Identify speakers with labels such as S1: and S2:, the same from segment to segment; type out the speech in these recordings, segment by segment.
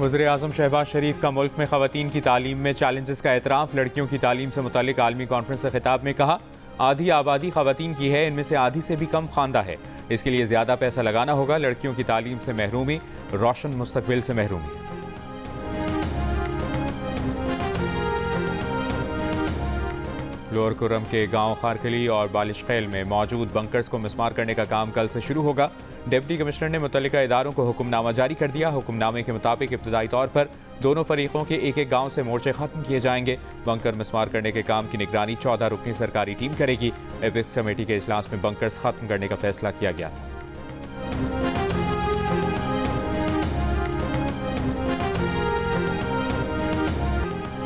S1: वज़ीर-ए-आज़म शहबाज शरीफ का मुल्क में ख़वातीन की तालीम में चैलेंजेस का एतराफ़। लड़कियों की तालीम से मुतालिक आलमी कॉन्फ्रेंस से खिताब में कहा, आधी आबादी ख़वातीन की है, इनमें से आधी से भी कम ख़वानदा है। इसके लिए ज़्यादा पैसा लगाना होगा। लड़कियों की तालीम से महरूमी, रोशन मुस्तकबिल से महरूमी। लोअर कुर्रम के गांव खारकली और बालिश खेल में मौजूद बंकर्स को मिसमार करने का काम कल से शुरू होगा। डिप्टी कमिश्नर ने मुतल्लिका इदारों को हुक्मनामा जारी कर दिया। हुक्मनामे के मुताबिक इब्तदाई तौर पर दोनों फरीकों के एक एक गांव से मोर्चे खत्म किए जाएंगे। बंकर मिसमार करने के काम की निगरानी 14 रुकनी सरकारी टीम करेगी। एपिक्स कमेटी के इजलास में बंकर्स खत्म करने का फैसला किया गया था।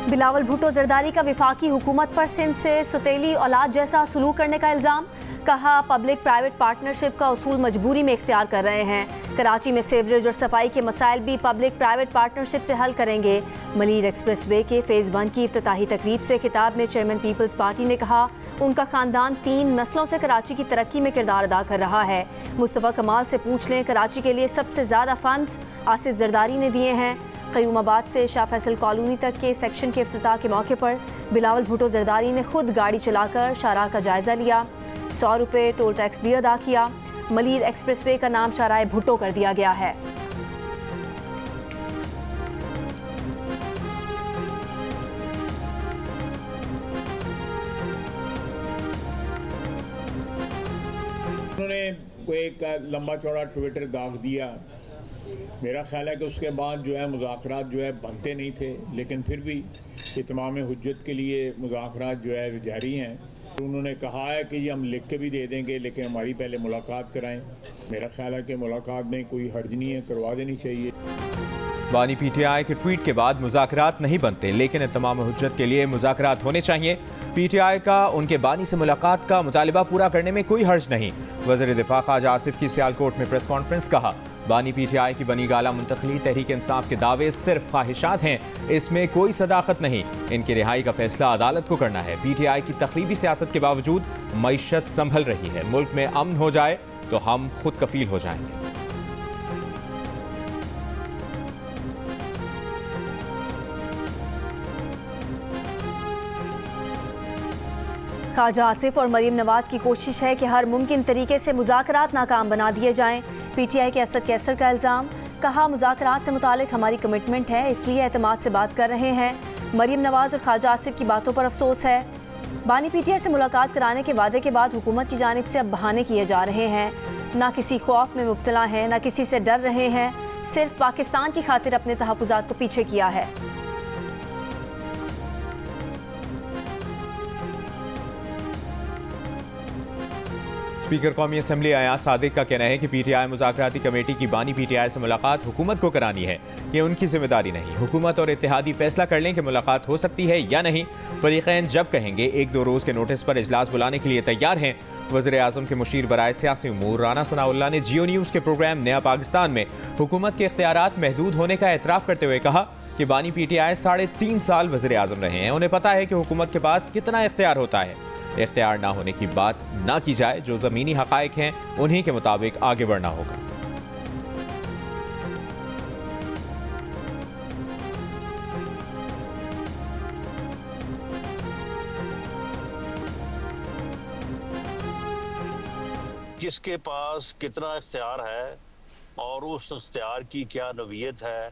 S2: बिलावल भुट्टो जरदारी का विफाकी हुकूमत पर सिंध से सुतेली औलाद जैसा सलूक करने का इल्ज़ाम। कहा, पब्लिक प्राइवेट पार्टनरशिप का उसूल मजबूरी में इख्तियार कर रहे हैं। कराची में सेवरेज और सफाई के मसाइल भी पब्लिक प्राइवेट पार्टनरशिप से हल करेंगे। मलीर एक्सप्रेस वे के फेज़ 1 की इफ्तिताही तकरीब से खिताब में चेयरमैन पीपल्स पार्टी ने कहा, उनका खानदान 3 नस्लों से कराची की तरक्की में किरदार अदा कर रहा है। मुस्तफ़ा कमाल से पूछ लें, कराची के लिए सबसे ज़्यादा फंड्स आसिफ जरदारी ने दिए हैं। क़यूमाबाद से शाह फैसल कॉलोनी तक के सेक्शन के इफ्तिताह के मौके पर बिलावल भुट्टो जरदारी ने खुद गाड़ी चलाकर शाहराह का जायज़ा लिया। 100 रुपये टोल टैक्स भी अदा किया। मलीर एक्सप्रेस वे का नाम शाहराह भुट्टो कर दिया गया है।
S3: उन्होंने एक लंबा चौड़ा ट्विटर दाग दिया। मेरा ख्याल है कि उसके बाद जो है मुज़ाकरात जो है बनते नहीं थे, लेकिन फिर भी इत्माम हुज्जत के लिए मुज़ाकरात जो है जारी हैं। उन्होंने कहा है कि ये हम लिख के भी दे देंगे, लेकिन हमारी पहले मुलाकात कराएं। मेरा ख्याल है कि मुलाकात में कोई हर्ज नहीं है, करवा देनी चाहिए।
S1: बानी पीटीआई के ट्वीट के बाद मुज़ाकरात नहीं बनते, लेकिन इत्माम हुज्जत के लिए मुज़ाकरात होने चाहिए। पीटीआई का उनके बानी से मुलाकात का मुतालिबा पूरा करने में कोई हर्ज नहीं। वज़ीर दिफा ख्वाजा आसिफ की सियालकोट में प्रेस कॉन्फ्रेंस। कहा, बानी पीटीआई की बनी गाला मुंतकली तहरीक इंसाफ के दावे सिर्फ ख्वाहिशात हैं, इसमें कोई सदाकत नहीं। इनकी रिहाई का फैसला अदालत को करना है। पीटीआई की तखरीबी सियासत के बावजूद मईशत संभल रही है। मुल्क में अमन हो जाए तो हम खुद कफील हो जाएंगे।
S2: ख्वाजा आसिफ और मरीम नवाज की कोशिश है कि हर मुमकिन तरीके से मुज़ाकरात नाकाम बना दिए जाएं। पीटीआई के असद कैसर का इल्ज़ाम। कहा, मुज़ाकरात से मुतालिक हमारी कमिटमेंट है, इसलिए एतमाद से बात कर रहे हैं। मरीम नवाज और ख्वाजा आसिफ की बातों पर अफसोस है। बानी पीटीआई से मुलाकात कराने के वादे के बाद हुकूमत की जानिब से अब बहाने किए जा रहे हैं। ना किसी खौफ में मुब्तला हैं, ना किसी से डर रहे हैं, सिर्फ पाकिस्तान की खातिर अपने तहफ़्फ़ुज़ात को पीछे किया है।
S1: स्पीकर कौमी असम्बली अयाज सादिक का कहना है कि पीटीआई मुज़ाकराती कमेटी की बानी पीटीआई से मुलाकात हुकूमत को करानी है, ये उनकी जिम्मेदारी नहीं। हुकूमत और इत्तेहादी फैसला कर लें कि मुलाकात हो सकती है या नहीं। फरीक़ैन जब कहेंगे 1-2 रोज़ के नोटिस पर इजलास बुलाने के लिए तैयार हैं। वज़ीर-ए-आज़म के मुशीर बराए सियासी उमूर राना सनाउल्लाह ने जियो न्यूज़ के प्रोग्राम नया पाकिस्तान में हुकूमत के इख्तियारात महदूद होने का एतराफ़ करते हुए कहा कि बानी पीटीआई 3.5 साल वज़ीर-ए-आज़म रहे हैं, उन्हें पता है कि हुकूमत के पास कितना इख्तियार होता है। इख्तियार ना होने की बात ना की जाए, जो ज़मीनी हक़ाइक़ हैं उन्हीं के मुताबिक आगे बढ़ना होगा।
S4: किसके पास कितना इख्तियार है और उस इख्तियार की क्या नौइयत है,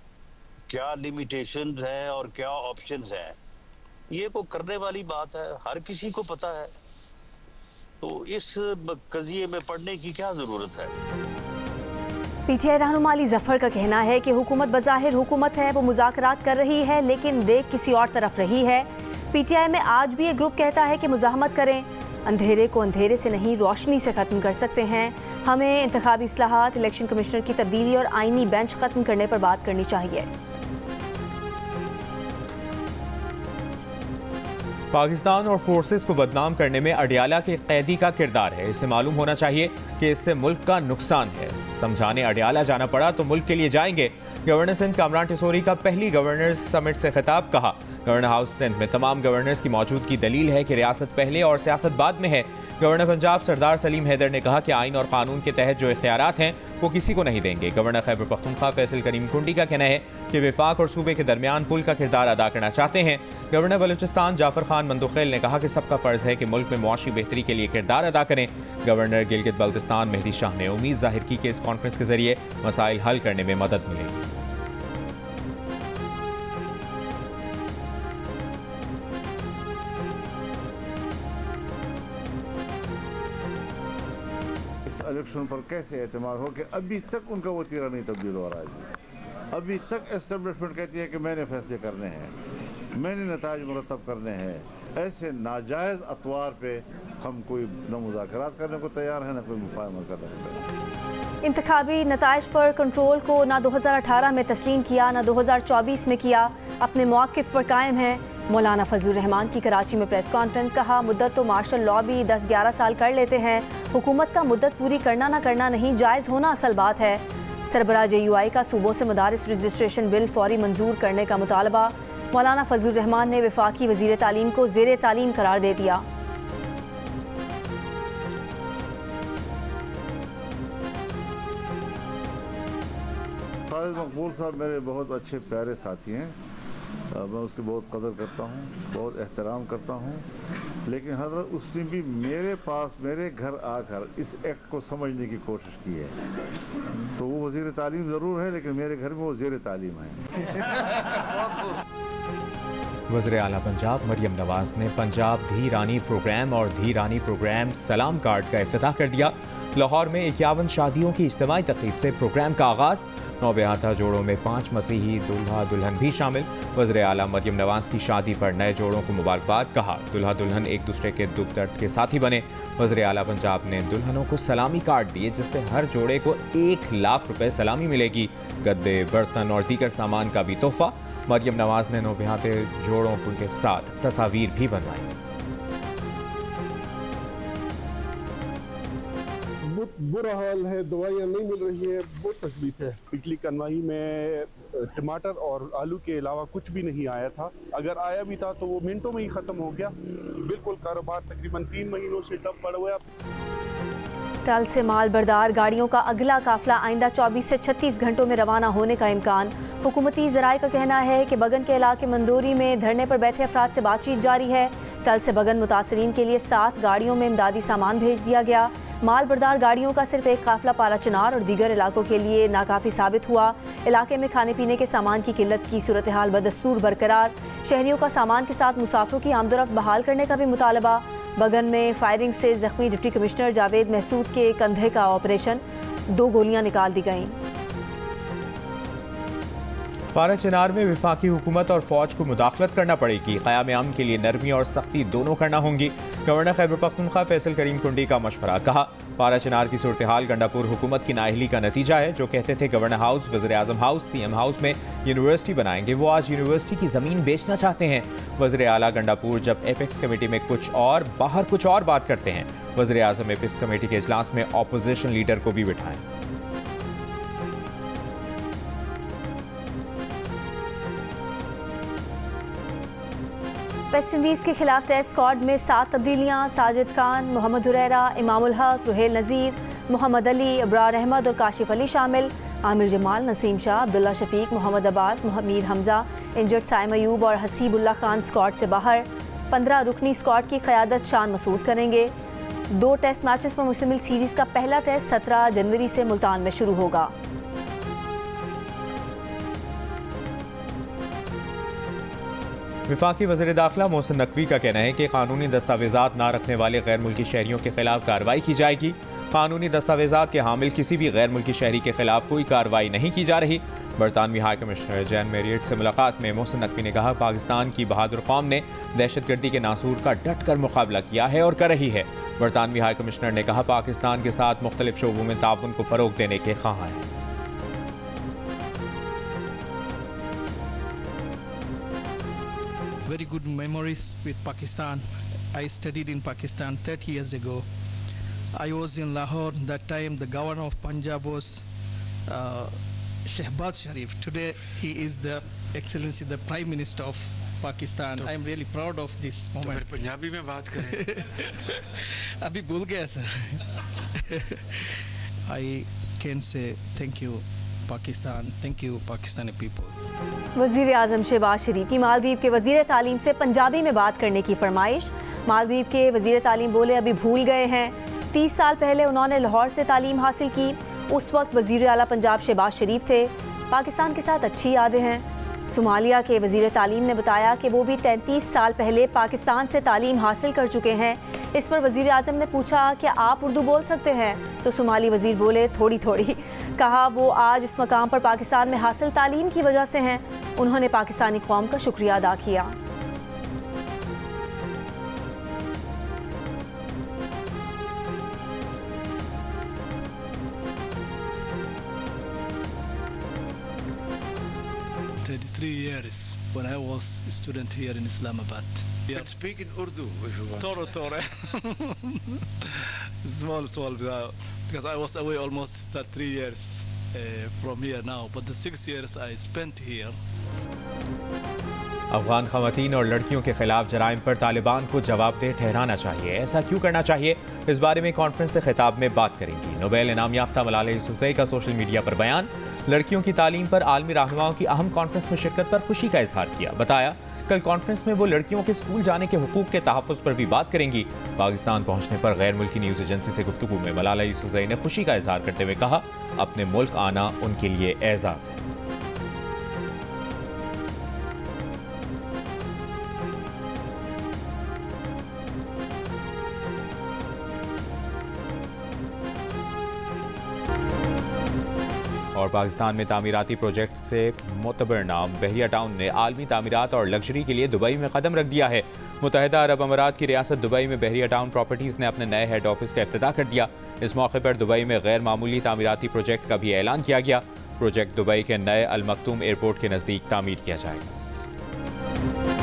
S4: क्या लिमिटेशंस हैं और क्या ऑप्शंस हैं, ये को करने वाली बात है, हर किसी को पता है। तो इस कज़िये में पढ़ने की क्या जरूरत है।
S2: पीटीआई रहनुमा अली जफर का कहना है कि हुकूमत बज़ाहिर हुकूमत है, वो मुज़ाकरात कर रही है, लेकिन देख किसी और तरफ रही है। पीटीआई में आज भी एक ग्रुप कहता है कि मुज़ाहमत करें, अंधेरे को अंधेरे से नहीं रोशनी से ख़त्म कर सकते हैं। हमें इंतखाबी इस्लाहात, इलेक्शन कमिश्नर की तब्दीली और आइनी बेंच ख़त्म करने पर बात करनी चाहिए।
S1: पाकिस्तान और फोर्सेस को बदनाम करने में अडियाला के कैदी का किरदार है। इसे मालूम होना चाहिए कि इससे मुल्क का नुकसान है। समझाने अडियाला जाना पड़ा तो मुल्क के लिए जाएंगे। गवर्नर सिंध कामरान टिसोरी का पहली गवर्नर्स समिट से खिताब। कहा, गवर्नर हाउस सिंध में तमाम गवर्नर्स की मौजूदगी दलील है कि रियासत पहले और सियासत बाद में है। गवर्नर पंजाब सरदार सलीम हैदर ने कहा कि आइन और कानून के तहत जो इख्तियारात हैं वो किसी को नहीं देंगे। गवर्नर खैबर पख्तूनख्वा फैसल करीम कुंडी का कहना है कि वफाक और सूबे के दरमियान पुल का किरदार अदा करना चाहते हैं। गवर्नर बलूचिस्तान जाफर खान मंदुखेल ने कहा कि सबका फर्ज है कि मुल्क में मुआशी बेहतरी के लिए किरदार अदा करें। गवर्नर गिलगित बल्तिस्तान मेहदी शाह ने उम्मीद जाहिर की कि इस कॉन्फ्रेंस के जरिए मसाइल हल करने में मदद मिलेगी।
S5: इलेक्शन पर कैसे एतमाद हो कि अभी तक उनका वतीरा नहीं तब्दील हो रहा है। अभी तक एस्टेब्लिशमेंट कहती है कि मैंने फैसले करने हैं, मैंने नताज मुरतब करने हैं। ऐसे नाजायज़ अतवार पे हम कोई न मुज़ाकरात करने को तैयार हैं, न कोई मुफाहमा करने को तैयार।
S2: इंतखाबी नताइज पर कंट्रोल को ना 2018 में तस्लीम किया, ना 2024 में किया, अपने मौक़िफ़ पर कायम है। मौलाना फजलुर रहमान की कराची में प्रेस कॉन्फ्रेंस, कहा मुद्दत तो मार्शल लॉ भी 10-11 साल कर लेते हैं, हुकूमत का मुद्दत पूरी करना ना करना नहीं, जायज़ होना असल बात है। सरबराह JUI का सूबों से मदारिस रजिस्ट्रेशन बिल फौरी मंजूर करने का मुतालबा। मौलाना फजलुर रहमान ने वफाकी वज़ीर तालीम को ज़ेर तालीम करार दे दिया।
S5: खालिद मकबूल साहब मेरे बहुत अच्छे प्यारे साथी हैं, मैं उसकी बहुत कदर करता हूँ, बहुत एहतराम करता हूँ, लेकिन हज़रत उसने भी मेरे पास मेरे घर आकर इस एक्ट को समझने की कोशिश की है। तो वो वज़ीर तालीम ज़रूर है, लेकिन मेरे घर में वो ज़ेर तालीम है।
S1: वज़ीर आला पंजाब मरियम नवाज ने पंजाब धी रानी प्रोग्राम और धी रानी प्रोग्राम सलाम कार्ड का इफ्तिताह कर दिया। लाहौर में 51 शादियों की इज्तिमाई तक़रीब से प्रोग्राम का आगाज़। 9 ब्याहता जोड़ों में 5 मसीही दूल्हा दुल्हन भी शामिल। वज़ीर आला मरियम नवाज की शादी पर नए जोड़ों को मुबारकबाद, कहा दुल्हा दुल्हन एक दूसरे के दुख दर्द के साथी बने। वज़ीर आला पंजाब ने दुल्हनों को सलामी कार्ड दिए, जिससे हर जोड़े को 1 लाख रुपए सलामी मिलेगी। गद्दे, बर्तन और दीगर सामान का भी तोहफा। मरियम नवाज ने 9 ब्याहते जोड़ों के साथ तस्वीर भी बनवाई।
S6: बुरा हाल है, दवाइयाँ नहीं मिल रही है, बहुत तकलीफ है। पिछली कनवाई में टमाटर और आलू के अलावा कुछ भी नहीं आया था, अगर आया भी था तो वो मिनटों में ही ख़त्म हो गया। बिल्कुल कारोबार तकरीबन 3 महीनों से ठप पड़ हुआ।
S2: टल से माल बरदार गाड़ियों का अगला काफिला आइंदा 24 से 36 घंटों में रवाना होने का इम्कान। हुकूमती ज़राए का कहना है कि बगन के इलाके मंदोरी में धरने पर बैठे अफराद से बातचीत जारी है। टल से बगन मुतासरीन के लिए 7 गाड़ियों में इमदादी सामान भेज दिया गया। माल बरदार गाड़ियों का सिर्फ एक काफिला पारा चनार और दीगर इलाकों के लिए नाकाफी साबित हुआ। इलाके में खाने पीने के सामान की किल्लत की सूरत हाल बदस्तूर बरकरार। शहरियों का सामान के साथ मुसाफिरों की आमदोरफ्त बहाल करने का भी मुतालबा। बगन में फायरिंग से जख्मी डिप्टी कमिश्नर जावेद महसूद के कंधे का ऑपरेशन, 2 गोलियां निकाल दी गईं।
S1: पारा चिनार में वफाकी हुकूमत और फौज को मुदाखलत करना पड़ेगी। क़याम अमन के लिए नरमी और सख्ती दोनों करना होंगी। गवर्नर खैबर पख्तूनख्वा फैसल करीम कुंडी का मशवरा, कहा पारा चिनार की सूरत हाल गंडापुर हुकूमत की नाअहली का नतीजा है। जो कहते थे गवर्नर हाउस, वज़ीर आज़म हाउस, CM हाउस में यूनिवर्सिटी बनाएंगे, वो आज यूनिवर्सिटी की ज़मीन बेचना चाहते हैं। वज़ीर आला गंडापुर जब एपेक्स कमेटी में कुछ और, बाहर कुछ और बात करते हैं। वज़ीर आज़म एपेक्स कमेटी के इजलास में अपोजिशन लीडर को भी बिठाएं।
S2: वेस्ट इंडीज़ के खिलाफ टेस्ट स्क्वाड में 7 तब्दीलियां। साजिद खान, मोहम्मद हुरैरा, इमामुल हक, रुहेल नज़ीर, मोहम्मद अली, अब्रार अहमद और काशिफ अली शामिल। आमिर जमाल, नसीम शाह, अब्दुल्ला शफीक, मोहम्मद अब्बास, मीर हमजा, इंजर्ड साइम अयूब और हसीबुल्ला खान स्क्वाड से बाहर। 15 रुकनी स्क्वाड की क़यादत शान मसूद करेंगे। 2 टेस्ट मैचेस पर मुश्तमिल सीरीज़ का पहला टेस्ट 17 जनवरी से मुल्तान में शुरू होगा।
S1: वफाकी वज़ीर दाखिला मोहसिन नकवी का कहना है कि कानूनी दस्तावेज़ात ना रखने वाले गैर मुल्की शहरियों के खिलाफ कार्रवाई की जाएगी। कानूनी दस्तावेज़ात के हामिल किसी भी गैर मुल्की शहरी के खिलाफ कोई कार्रवाई नहीं की जा रही। बरतानवी हाई कमिश्नर जैन मेरियट से मुलाकात में मोहसिन नकवी ने कहा पाकिस्तान की बहादुर कौम ने दहशतगर्दी के नासूर का डट कर मुकाबला किया है और कर रही है। बरतानवी हाई कमिश्नर ने कहा पाकिस्तान के साथ मुख्तलिफ शोबों में ताउन को फ़रोग देने के ख्वाह हैं।
S7: Very good memories with Pakistan. I studied in Pakistan 30 years ago. I was in Lahore. That time the governor of Punjab was Shehbaz Sharif. Today he is the Excellency, the Prime Minister of Pakistan. I am really proud of this moment.
S8: तो पंजाबी में बात करें.
S7: अभी भूल गया sir. I can say thank you Pakistan, thank you Pakistani people.
S2: वज़ीर आज़म शहबाज शरीफ की मालदीव के वज़ीर तालीम से पंजाबी में बात करने की फरमाइश। मालदीव के वज़ीर तालीम बोले अभी भूल गए हैं, 30 साल पहले उन्होंने लाहौर से तालीम हासिल की, उस वक्त वज़ीर आला पंजाब शहबाज शरीफ थे। पाकिस्तान के साथ अच्छी यादें हैं। सोमालिया के वज़ीर तालीम ने बताया कि वो भी 33 साल पहले पाकिस्तान से तालीम हासिल कर चुके हैं। इस पर वज़ीर आज़म ने पूछा कि आप उर्दू बोल सकते हैं, तो सोमाली वज़ीर बोले थोड़ी थोड़ी। कहा वो आज इस मकाम पर पाकिस्तान में हासिल तालीम की वजह से हैं। उन्होंने पाकिस्तानी कौम का शुक्रिया अदा किया।
S7: Years when I was a student here in Islamabad.
S8: You can speak in Urdu if you want.
S7: Tore. small because I was away almost 3 years from here now, but the 6 years I spent here.
S1: Afghan ख़वातीन और लड़कियों के खिलाफ जराइम पर तालिबान को जवाबदेह ठहराना चाहिए। ऐसा क्यों करना चाहिए, इस बारे में कॉन्फ्रेंस से खिताब में बात करेंगी। नोबेल इनाम याफ्ता मलाला यूसुफ़ज़ई का सोशल मीडिया पर बयान। लड़कियों की तालीम पर आलमी रहनुमाओं की अहम कॉन्फ्रेंस में शिरकत पर खुशी का इजहार किया। बताया कल कॉन्फ्रेंस में वो लड़कियों के स्कूल जाने के हुकूक के तहफ़्फ़ुज़ पर भी बात करेंगी। पाकिस्तान पहुंचने पर गैर मुल्की न्यूज़ एजेंसी से गुफ्तगू में मलाला यूसुफ़ज़ई ने खुशी का इजहार करते हुए कहा, अपने मुल्क आना उनके लिए एजाज़ है। और पाकिस्तान में तामीराती प्रोजेक्ट से मोतबर नाम बहरिया टाउन ने आलमी तामीरात और लग्जरी के लिए दुबई में कदम रख दिया है। मुत्तहिदा अरब अमारात की रियासत दुबई में बहरिया टाउन प्रॉपर्टीज़ ने अपने नए हेड ऑफिस का इफ्तिताह कर दिया। इस मौके पर दुबई में गैर मामूली तामीराती प्रोजेक्ट का भी ऐलान किया गया। प्रोजेक्ट दुबई के नए अल मखतूम एयरपोर्ट के नज़दीक तामीर किया जाएगा।